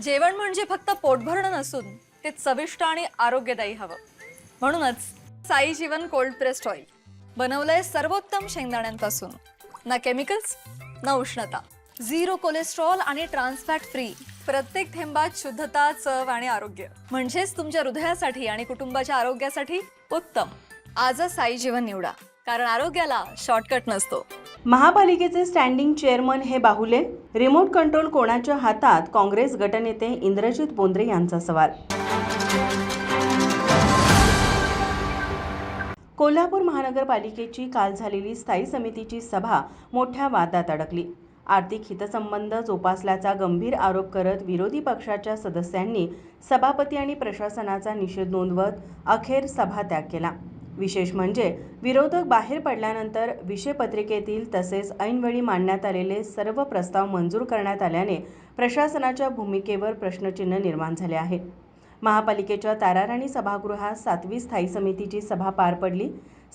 जेवण म्हणजे फक्त पोटभरणं नसून ते चविष्ट आणि आरोग्यदायी हवं. म्हणूनच साई जीवन कोल्ड प्रेस्ड ऑइल बनवलंय सर्वोत्तम शेंगदाण्यांपासून. ना केमिकल्स ना उष्णता, झिरो कोलेस्ट्रॉल आणि ट्रान्सफॅट फ्री. प्रत्येक थेंबात शुद्धता, चव आणि आरोग्य. म्हणजेच तुमच्या हृदयासाठी आणि कुटुंबाच्या आरोग्यासाठी उत्तम. आजच साई जीवन निवडा, कारण आरोग्याला शॉर्टकट नसतो. महापालिकेचे स्टँडिंग चेअरमन हे बाहुले, रिमोट कंट्रोल कोणाच्या हातात? काँग्रेस गटनेते इंद्रजित बोंद्रे यांचा सवाल. कोल्हापूर महानगरपालिकेची काल झालेली स्थायी समितीची सभा मोठ्या वादात अडकली. आर्थिक हितसंबंध जोपासल्याचा गंभीर आरोप करत विरोधी पक्षाच्या सदस्यांनी सभापती आणि प्रशासनाचा निषेध नोंदवत अखेर सभात्याग केला. विशेष म्हणजे विरोधक बाहेर पडल्यानंतर विषयपत्रिकेतील तसेच ऐनवेळी मांडण्यात आलेले सर्व प्रस्ताव मंजूर करण्यात आल्याने प्रशासनाच्या भूमिकेवर प्रश्नचिन्ह निर्माण झाले आहे. महापालिकेच्या ताराराणी सभागृहात 7वी स्थायी समितीची सभा पार पडली.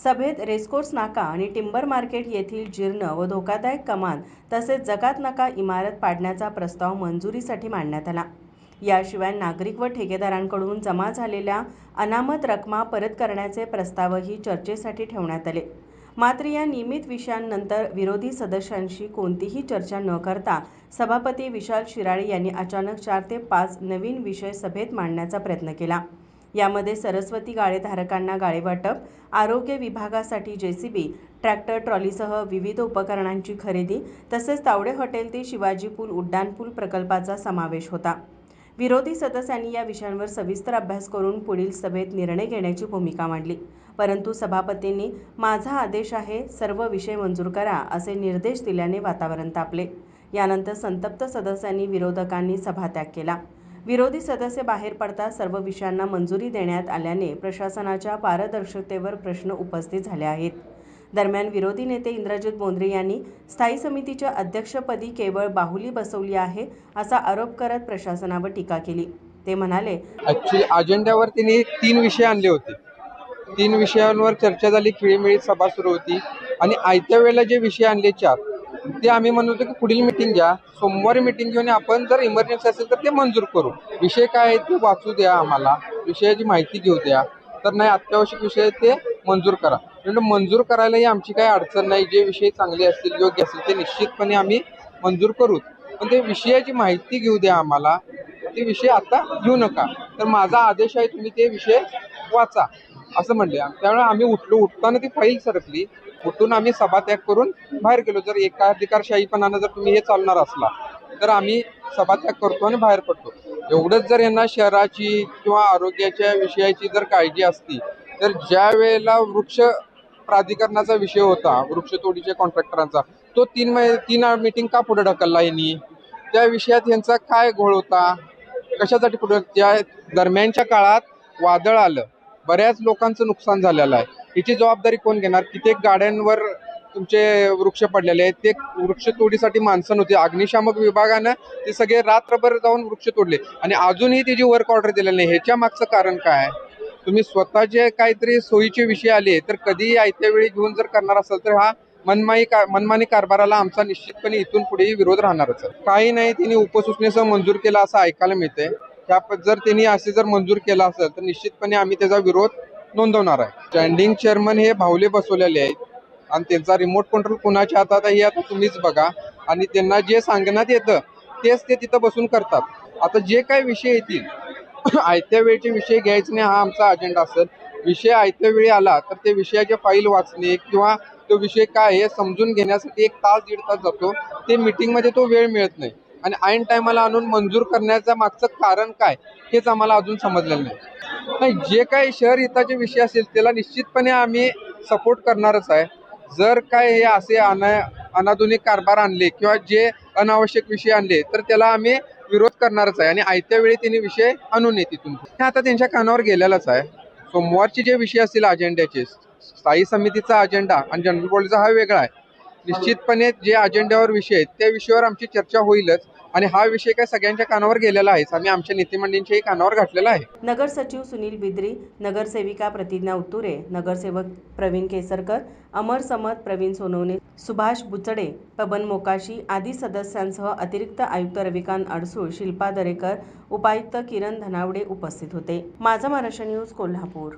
सभेत रेसकोर्स नाका आणि टिंबर मार्केट येथील जीर्ण व धोकादायक कमान तसेच जकात नाका इमारत पाडण्याचा प्रस्ताव मंजुरीसाठी मांडण्यात आला. याशिवाय नागरिक व ठेकेदारांकडून जमा झालेल्या अनामत रकमा परत करण्याचे प्रस्तावही चर्चेसाठी ठेवण्यात आले. मात्र या नियमित विषयांनंतर विरोधी सदस्यांशी कोणतीही चर्चा न करता सभापती विशाल शिराळे यांनी अचानक 4 ते 5 नवीन विषय सभेत मांडण्याचा प्रयत्न केला. यामध्ये सरस्वती गाळेधारकांना गाळेवाटप, आरोग्य विभागासाठी जेसीबी, ट्रॅक्टर ट्रॉलीसह विविध उपकरणांची खरेदी तसेच तावडे हॉटेल ते शिवाजी पूल उड्डाणपूल प्रकल्पाचा समावेश होता. विरोधी सदस्यांनी या विषयांवर सविस्तर अभ्यास करून पुढील सभेत निर्णय घेण्याची भूमिका मांडली. परंतु सभापतींनी माझा आदेश आहे, सर्व विषय मंजूर करा असे निर्देश दिल्याने वातावरण तापले. यानंतर संतप्त सदस्यांनी विरोधकांनी सभात्याग केला. विरोधी सदस्य बाहेर पडता सर्व विषयांना मंजुरी देण्यात आल्याने प्रशासनाच्या पारदर्शकतेवर प्रश्न उपस्थित झाले आहेत. दरम्यान विरोधी नेते इंद्रजित बोंद्रे यांनी स्थायी समितीच्या अध्यक्षपदी केवळ बाहुली बसवली आहे असा आरोप करत प्रशासनावर टीका केली. ते म्हणाले, ॲक्च्युली अजेंड्यावर त्यांनी 3 विषय आणले होते. 3 विषयांवर चर्चा झाली, खेळीमेळी सभा सुरू होती आणि आयत्या वेळेला जे विषय आणले 4 ते आम्ही म्हणत होतो की पुढील मिटिंग घ्या, सोमवारी मिटिंग घेऊन आपण जर इमर्जन्सी असेल तर ते मंजूर करू. विषय काय आहे ते वाचू द्या, आम्हाला विषयाची माहिती घेऊ द्या, तर नाही अत्यावश्यक विषय ते मंजूर करा. म्हणजे मंजूर करायलाही आमची काही अडचण नाही. जे विषय चांगले असतील, योग्य असतील ते निश्चितपणे आम्ही मंजूर करू. पण ते विषयाची माहिती घेऊ द्या आम्हाला, ते विषय आता घेऊ नका. तर माझा आदेश आहे, तुम्ही ते विषय वाचा असं म्हणले. त्यामुळे आम्ही उठताना ती फाईल सरकली. उठून आम्ही सभात्याग करून बाहेर गेलो. जर एकाधिकारशाहीपणानं जर तुम्ही हे चालणार असला तर आम्ही सभात्याग करतो आणि बाहेर पडतो. एवढंच जर यांना शहराची किंवा आरोग्याच्या विषयाची जर काळजी असती तर ज्या वेळेला वृक्ष प्राधिकरणाचा विषय होता, वृक्षतोडीच्या कॉन्ट्रॅक्टरांचा, तो 3 मीटिंग का पुढे ढकलला यांनी? त्या विषयात यांचा काय घोळ होता, कशासाठी पुढे? त्या दरम्यानच्या काळात वादळ आलं, बऱ्याच लोकांचं नुकसान झालेलं आहे. याची जबाबदारी कोण घेणार? कित्येक गाड्यांवर तुमचे वृक्ष पडलेले आहेत. ते वृक्ष तोडीसाठी माणसं नव्हती. अग्निशामक विभागानं ते सगळे रात्रभर जाऊन वृक्ष तोडले आणि अजूनही त्याची वर्क ऑर्डर दिलेली नाही. ह्याच्या मागचं कारण काय? तुम्ही स्वतःचे काहीतरी सोयीचे विषय आले तर कधीही आयत्या वेळी घेऊन जर करणार असाल तर हा मनमानी कारभाराला आमचा निश्चितपणे इथून पुढेही विरोध राहणारच. काही नाही, त्यांनी उपसूचनेसह मंजूर केला असं ऐकायला मिळतंय. जर त्यांनी असे जर मंजूर केला असेल तर निश्चितपणे आम्ही त्याचा विरोध नोंदवणार आहे. स्टँडिंग चेअरमन हे बाहुले बसवलेले आहेत आणि त्यांचा रिमोट कंट्रोल कुणाच्या हातात आहे हे आता तुम्हीच बघा. आणि त्यांना जे सांगण्यात येतं तेच ते तिथं बसून करतात. आता जे काही विषय येतील आयत्या वेळचे विषय घ्यायचे नाही, हा आमचा अजेंडा असेल. विषय आयत्या वेळी आला तर ते विषयाच्या फाईल वाचणे किंवा तो विषय काय हे समजून घेण्यासाठी 1 तास 1.5 तास जातो. ते मीटिंगमध्ये तो वेळ मिळत नाही आणि ऐन टायमाला आणून मंजूर करण्याचं मागचं कारण काय हेच आम्हाला अजून समजलेलं नाही. जे काही शहर हिताचे विषय असेल त्याला निश्चितपणे आम्ही सपोर्ट करणारच आहे. जर काय हे असे अनाधुनिक कारभार आणले किंवा जे अनावश्यक विषय आणले तर त्याला आम्ही विरोध करणारच आहे आणि आयत्या वेळी त्यांनी विषय आणू नये तिथून. हे आता त्यांच्या कानावर गेलेलाच आहे. सोमवारचे जे विषय असतील अजेंड्याचे, स्थायी समितीचा अजेंडा आणि जनरल बॉडीचा हा वेगळा आहे. निश्चितपणे जे अजेंड्यावर विषय आहेत त्या विषयावर आमची चर्चा होईलच आणि हा विषय काय सगळ्यांच्या कानावर गेलेला आहेच. आम्ही आमच्या नेतेमंडळींच्याही कानावर घातलेला आहे. नगर सचिव सुनील बिद्री, नगरसेविका प्रतिज्ञा उत्तुरे, नगरसेवक प्रवीण केसरकर, अमर समत, प्रवीण सोनवणे, सुभाष बुचडे, पवन मोकाशी आदी सदस्यांसह अतिरिक्त आयुक्त रविकांत अडसूळ, शिल्पा दरेकर, उपायुक्त किरण धनावडे उपस्थित होते. माझा महाराष्ट्र न्यूज कोल्हापूर.